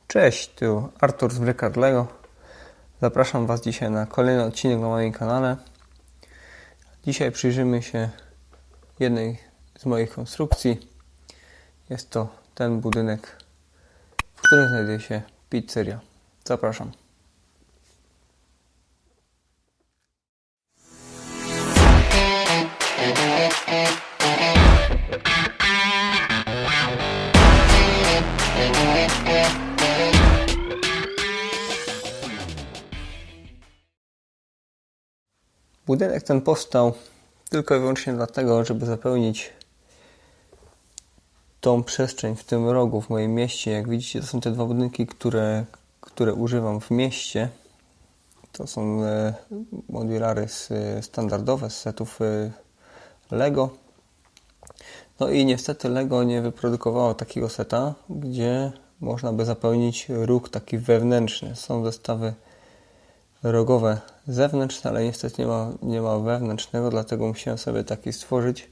Cześć, tu Artur z Brickard Lego. Zapraszam Was dzisiaj na kolejny odcinek na moim kanale. Dzisiaj przyjrzymy się jednej z moich konstrukcji. Jest to ten budynek, w którym znajduje się pizzeria. Zapraszam. Budynek ten powstał tylko i wyłącznie dlatego, żeby zapełnić tą przestrzeń w tym rogu w moim mieście. Jak widzicie, to są te dwa budynki, które używam w mieście. To są modulary standardowe z setów Lego. No i niestety Lego nie wyprodukowało takiego seta, gdzie można by zapełnić róg taki wewnętrzny. Są zestawy rogowe zewnętrzne, ale niestety nie ma wewnętrznego, dlatego musiałem sobie taki stworzyć.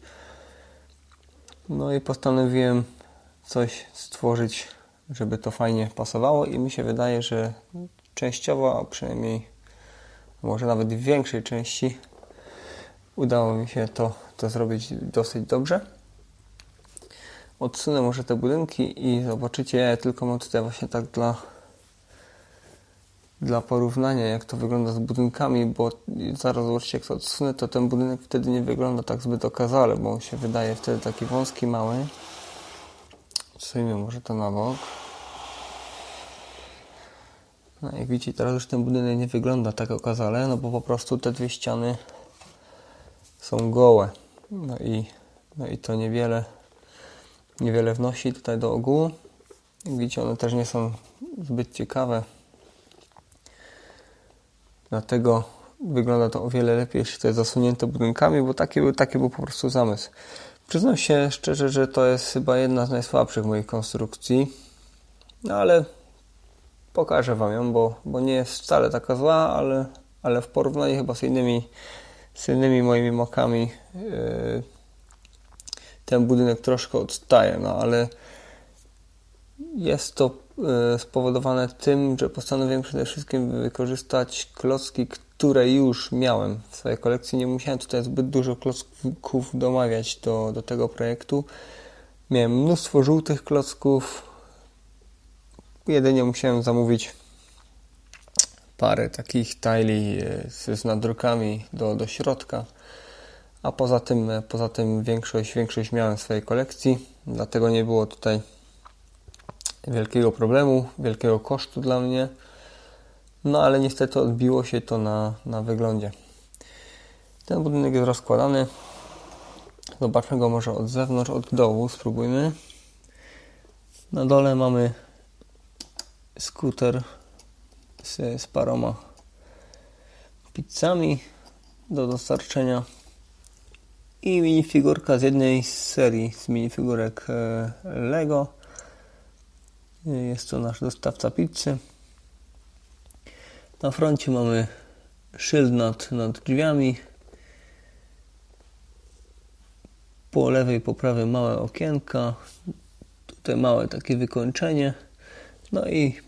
No i postanowiłem coś stworzyć, żeby to fajnie pasowało i mi się wydaje, że częściowo, a przynajmniej może nawet w większej części udało mi się to zrobić dosyć dobrze. Odsunę może te budynki i zobaczycie, ja tylko mam tutaj właśnie tak dla porównania, jak to wygląda z budynkami, bo zaraz zobaczycie, jak to odsunę, to ten budynek wtedy nie wygląda tak zbyt okazale, bo on się wydaje wtedy taki wąski, mały. Odsuńmy może to na bok. No jak widzicie, teraz już ten budynek nie wygląda tak okazale, no bo po prostu te dwie ściany są gołe. No i to niewiele wnosi tutaj do ogółu. Jak widzicie, one też nie są zbyt ciekawe. Dlatego wygląda to o wiele lepiej, jeśli to jest zasunięte budynkami, bo taki był po prostu zamysł. Przyznam się szczerze, że to jest chyba jedna z najsłabszych moich konstrukcji, no ale pokażę Wam ją, bo nie jest wcale taka zła, ale w porównaniu chyba z innymi moimi makami ten budynek troszkę odstaje, no ale jest to spowodowane tym, że postanowiłem przede wszystkim wykorzystać klocki, które już miałem w swojej kolekcji. Nie musiałem tutaj zbyt dużo klocków domawiać do tego projektu. Miałem mnóstwo żółtych klocków. Jedynie musiałem zamówić parę takich tile z nadrukami do środka. A poza tym większość miałem w swojej kolekcji. Dlatego nie było tutaj wielkiego problemu, wielkiego kosztu dla mnie. No ale niestety odbiło się to na wyglądzie. Ten budynek jest rozkładany. Zobaczmy go może od zewnątrz, od dołu. Spróbujmy. Na dole mamy skuter z paroma pizzami do dostarczenia i minifigurka z jednej z serii z minifigurek Lego. Jest to nasz dostawca pizzy. Na froncie mamy szyld nad drzwiami. Po lewej, po prawej małe okienka. Tutaj małe takie wykończenie. No i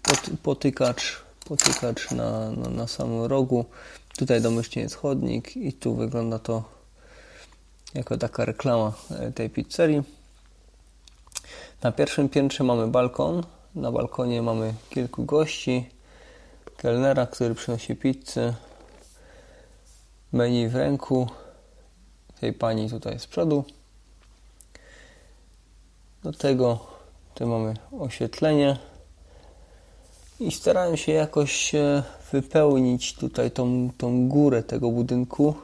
potykacz na samym rogu. Tutaj domyślnie jest chodnik i tu wygląda to jako taka reklama tej pizzerii. Na pierwszym piętrze mamy balkon. Na balkonie mamy kilku gości. Kelnera, który przynosi pizzę. Menu w ręku. Tej pani tutaj z przodu. Do tego tutaj mamy oświetlenie. I starałem się jakoś wypełnić tutaj tą górę tego budynku.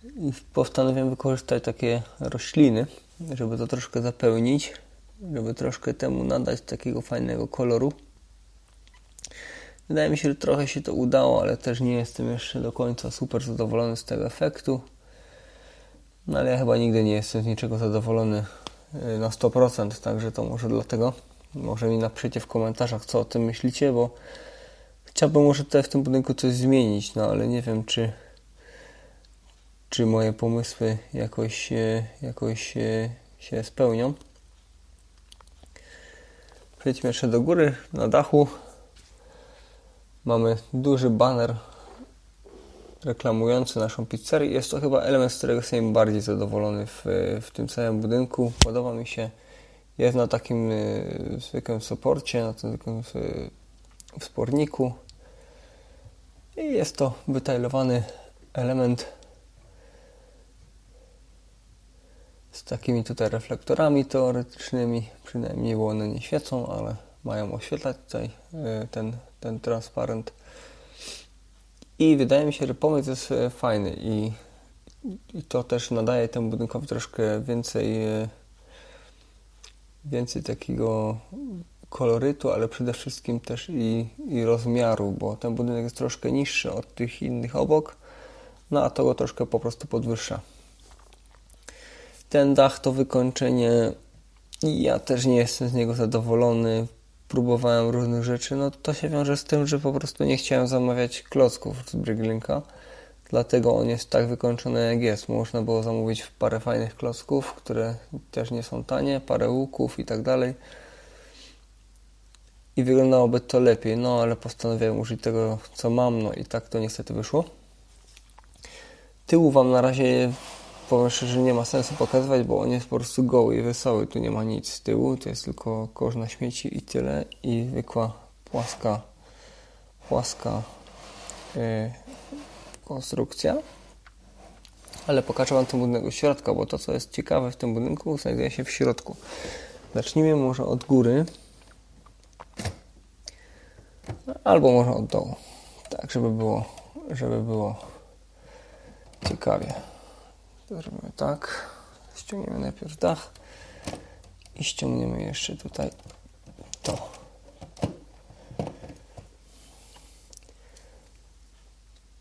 I postanowiłem wykorzystać takie rośliny, żeby to troszkę zapełnić, żeby troszkę temu nadać takiego fajnego koloru. Wydaje mi się, że trochę się to udało, ale też nie jestem jeszcze do końca super zadowolony z tego efektu. No ale ja chyba nigdy nie jestem z niczego zadowolony na 100%, także to może dlatego. Może mi napiszcie w komentarzach, co o tym myślicie, bo chciałbym może tutaj w tym budynku coś zmienić, no ale nie wiem, czy moje pomysły jakoś się spełnią. Przejdźmy jeszcze do góry. Na dachu mamy duży baner reklamujący naszą pizzerię. Jest to chyba element, z którego jestem bardziej zadowolony w tym całym budynku. Podoba mi się. Jest na takim zwykłym soporcie, na tym zwykłym wsporniku. I jest to wytajlowany element z takimi tutaj reflektorami teoretycznymi. Przynajmniej one nie świecą, ale mają oświetlać tutaj ten transparent. I wydaje mi się, że pomysł jest fajny i to też nadaje temu budynkowi troszkę więcej takiego kolorytu, ale przede wszystkim też i rozmiaru, bo ten budynek jest troszkę niższy od tych innych obok, no a to go troszkę po prostu podwyższa. Ten dach to wykończenie, ja też nie jestem z niego zadowolony. Próbowałem różnych rzeczy, no to się wiąże z tym, że po prostu nie chciałem zamawiać klocków z Bricklinka, dlatego on jest tak wykończony jak jest. Można było zamówić parę fajnych klocków, które też nie są tanie, parę łuków i tak dalej i wyglądałoby to lepiej, no ale postanowiłem użyć tego, co mam, no i tak to niestety wyszło. Tyłu wam na razie, powiem szczerze, nie ma sensu pokazywać, bo on jest po prostu goły i wesoły. Tu nie ma nic z tyłu, to jest tylko kosz na śmieci i tyle. I zwykła płaska konstrukcja. Ale pokażę wam ten budynek od środka, bo to, co jest ciekawe w tym budynku, znajduje się w środku. Zacznijmy może od góry. Albo może od dołu. Tak, żeby było ciekawie. To zrobimy tak. Ściągniemy najpierw dach i ściągniemy jeszcze tutaj to.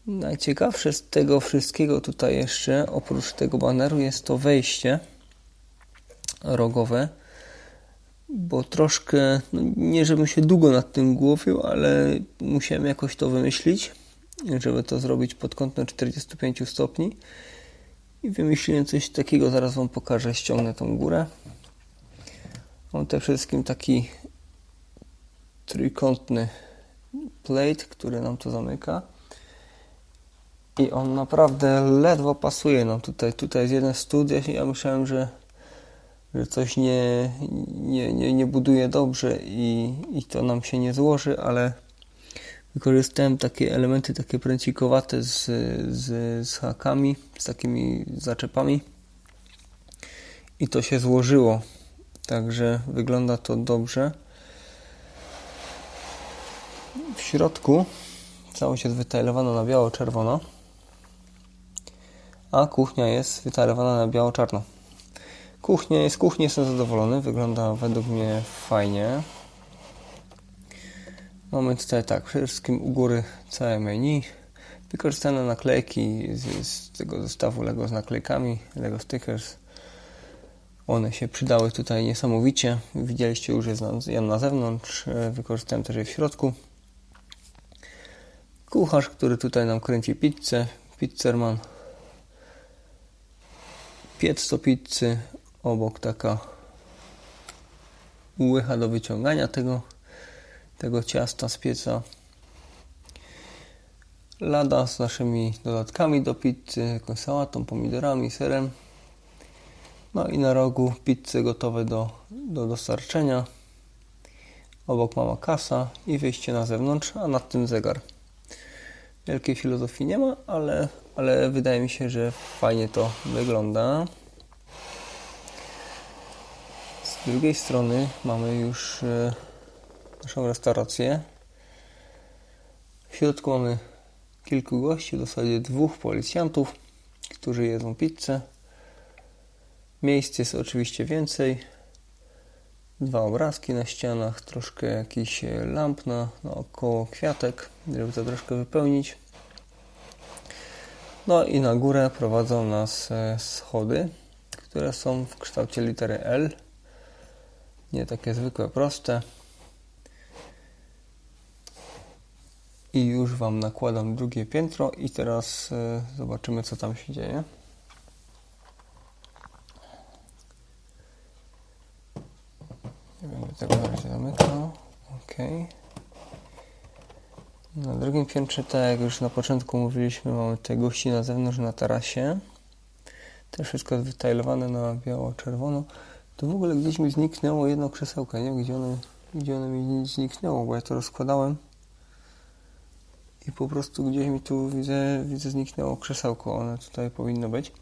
Najciekawsze z tego wszystkiego tutaj jeszcze, oprócz tego baneru, jest to wejście rogowe, bo troszkę, no nie żebym się długo nad tym głowił, ale musiałem jakoś to wymyślić, żeby to zrobić pod kątem 45 stopni. I wymyśliłem coś takiego, zaraz wam pokażę, ściągnę tą górę. Mam przede wszystkim taki trójkątny plate, który nam to zamyka. I on naprawdę ledwo pasuje nam tutaj. Tutaj jest jeden stód. Ja myślałem, że coś nie buduje dobrze i to nam się nie złoży, ale wykorzystałem takie elementy, takie pręcikowate z hakami, z takimi zaczepami i to się złożyło. Także wygląda to dobrze. W środku całość jest wytajlowana na biało-czerwono, a kuchnia jest wytajlowana na biało-czarno. Z kuchni jestem zadowolony, wygląda według mnie fajnie. Mamy tutaj tak, przede wszystkim u góry całe menu, wykorzystane naklejki z tego zestawu Lego z naklejkami, Lego Stickers. One się przydały tutaj niesamowicie. Widzieliście już je na zewnątrz, wykorzystałem też je w środku. Kucharz, który tutaj nam kręci pizzę, pizzerman. Piec do pizzy, obok taka łycha do wyciągania tego ciasta z pieca. Lada z naszymi dodatkami do pizzy, jakąś sałatą, pomidorami, serem. No i na rogu pizze gotowe do dostarczenia. Obok mała kasa i wyjście na zewnątrz, a nad tym zegar. Wielkiej filozofii nie ma, ale wydaje mi się, że fajnie to wygląda. Z drugiej strony mamy już naszą restaurację. W środku mamy kilku gości, w zasadzie 2 policjantów, którzy jedzą pizzę. Miejsc jest oczywiście więcej. 2 obrazki na ścianach, troszkę jakichś lamp naokoło, kwiatek, żeby to troszkę wypełnić. No i na górę prowadzą nas schody, które są w kształcie litery L. Nie takie zwykłe, proste. I już wam nakładam drugie piętro i teraz zobaczymy, co tam się dzieje. Nie będę tego na razie zamykał. Na drugim piętrze, tak jak już na początku mówiliśmy, mamy te gości na zewnątrz na tarasie. Też wszystko jest wytajlowane na biało-czerwono. To w ogóle gdzieś mi zniknęło jedno krzesełko, nie wiem gdzie ono mi zniknęło, bo ja to rozkładałem i po prostu gdzieś mi tu widzę zniknęło krzesełko. Ono tutaj powinno być,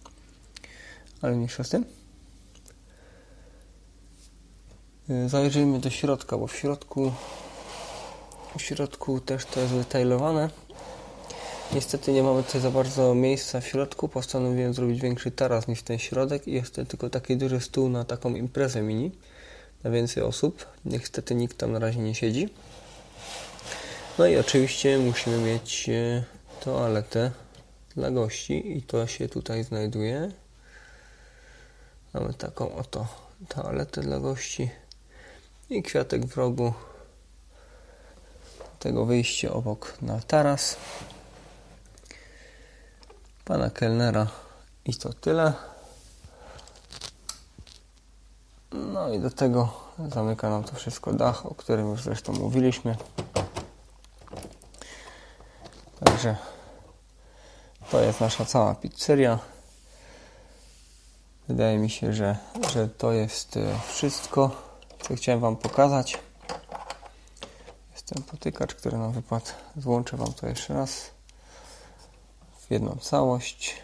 ale mniejsza z tym. Zajrzyjmy do środka, bo w środku też to jest wytajlowane. Niestety nie mamy tutaj za bardzo miejsca w środku. Postanowiłem zrobić większy taras niż ten środek i jest to tylko taki duży stół na taką imprezę mini na więcej osób. Niestety nikt tam na razie nie siedzi. No i oczywiście musimy mieć toaletę dla gości i to się tutaj znajduje. Mamy taką oto toaletę dla gości i kwiatek w rogu tego wyjścia obok na taras. Pana kelnera i to tyle. No i do tego zamyka nam to wszystko dach, o którym już zresztą mówiliśmy. Także to jest nasza cała pizzeria. Wydaje mi się, że to jest wszystko, co chciałem Wam pokazać. Jest ten potykacz, który nam wypadł. Złączę Wam to jeszcze raz w jedną całość.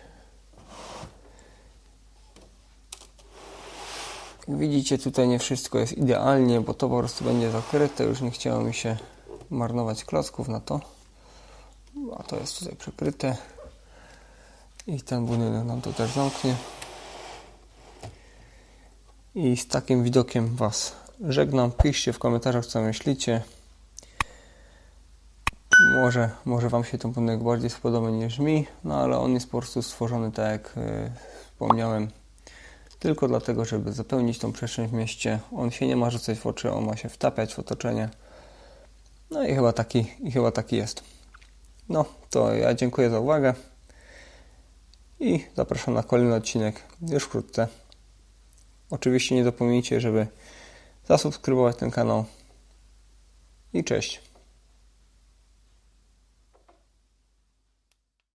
Jak widzicie, tutaj nie wszystko jest idealnie, bo to po prostu będzie zakryte. Już nie chciało mi się marnować klocków na to. A to jest tutaj przykryte. I ten budynek nam to też zamknie. I z takim widokiem Was żegnam. Piszcie w komentarzach, co myślicie. Może Wam się ten budynek bardziej spodoba niż mi, no ale on jest po prostu stworzony, tak jak wspomniałem, tylko dlatego, żeby zapełnić tą przestrzeń w mieście. On się nie ma rzucać w oczy, on ma się wtapiać w otoczenie. No i chyba taki jest. No, to ja dziękuję za uwagę i zapraszam na kolejny odcinek już wkrótce. Oczywiście nie zapomnijcie, żeby zasubskrybować ten kanał i cześć.